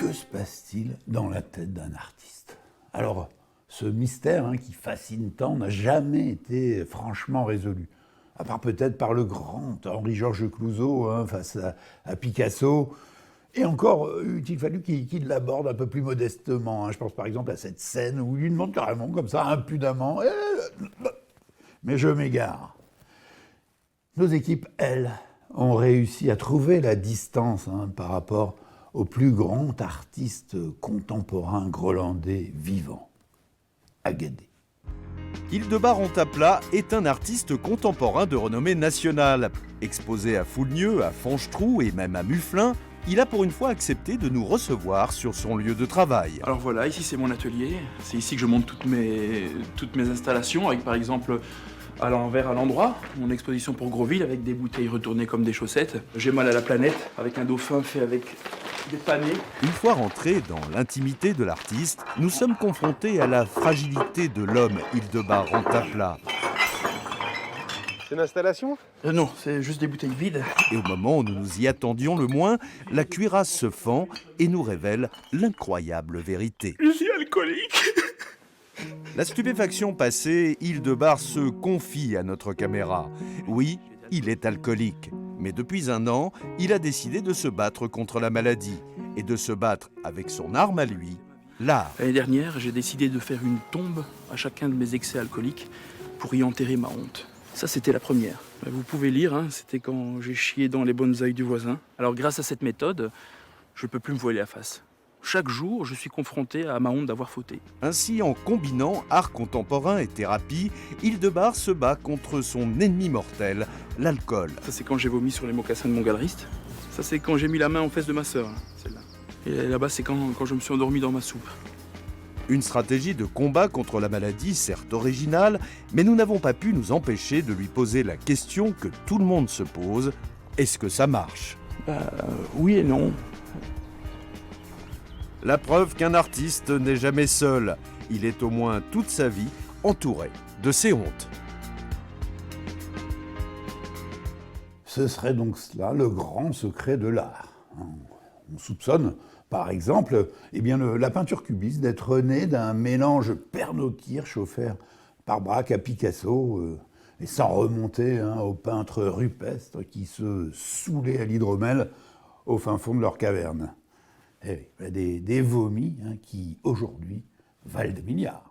que se passe-t-il dans la tête d'un artiste? Alors, ce mystère qui fascine tant n'a jamais été franchement résolu. À part peut-être par le grand Henri-Georges Clouzot face à Picasso. Et encore, eût-il fallu qu'il l'aborde un peu plus modestement. Je pense par exemple à cette scène où il lui demande carrément comme ça, impudemment, mais je m'égare. Nos équipes, elles, ont réussi à trouver la distance par rapport au plus grand artiste contemporain grolandais vivant, Agadé. Hildebard Antaplat est un artiste contemporain de renommée nationale. Exposé à Foulnieu, à Fanchetrou et même à Mufflin, il a pour une fois accepté de nous recevoir sur son lieu de travail. Alors voilà, ici c'est mon atelier. C'est ici que je monte toutes mes installations, avec par exemple à l'envers, à l'endroit, mon exposition pour Grosville avec des bouteilles retournées comme des chaussettes. J'ai mal à la planète, avec un dauphin fait avec des panais. Une fois rentrés dans l'intimité de l'artiste, nous sommes confrontés à la fragilité de l'homme Hildebard Antaplat. C'est une installation ? Non, c'est juste des bouteilles vides. Et au moment où nous nous y attendions le moins, la cuirasse se fend et nous révèle l'incroyable vérité. Je suis alcoolique. La stupéfaction passée, Hildebard se confie à notre caméra. Oui, il est alcoolique. Mais depuis 1 an, il a décidé de se battre contre la maladie et de se battre avec son arme à lui, l'art. L'année dernière, j'ai décidé de faire une tombe à chacun de mes excès alcooliques pour y enterrer ma honte. Ça, c'était la première. Vous pouvez lire, c'était quand j'ai chié dans les bonsaïs du voisin. Alors grâce à cette méthode, je ne peux plus me voiler la face. Chaque jour, je suis confronté à ma honte d'avoir fauté. Ainsi, en combinant art contemporain et thérapie, Hildebard se bat contre son ennemi mortel, l'alcool. Ça, c'est quand j'ai vomi sur les mocassins de mon galeriste. Ça, c'est quand j'ai mis la main aux fesses de ma sœur, celle-là. Et là-bas, c'est quand je me suis endormi dans ma soupe. Une stratégie de combat contre la maladie, certes originale, mais nous n'avons pas pu nous empêcher de lui poser la question que tout le monde se pose. Est-ce que ça marche ? Oui et non. La preuve qu'un artiste n'est jamais seul. Il est au moins toute sa vie entouré de ses hontes. Ce serait donc cela le grand secret de l'art. On soupçonne, par exemple, la peinture cubiste d'être née d'un mélange Pernod-Kirsch offert par Braque à Picasso, et sans remonter aux peintres rupestres qui se saoulaient à l'hydromel au fin fond de leur caverne. Des vomis qui, aujourd'hui, valent des milliards.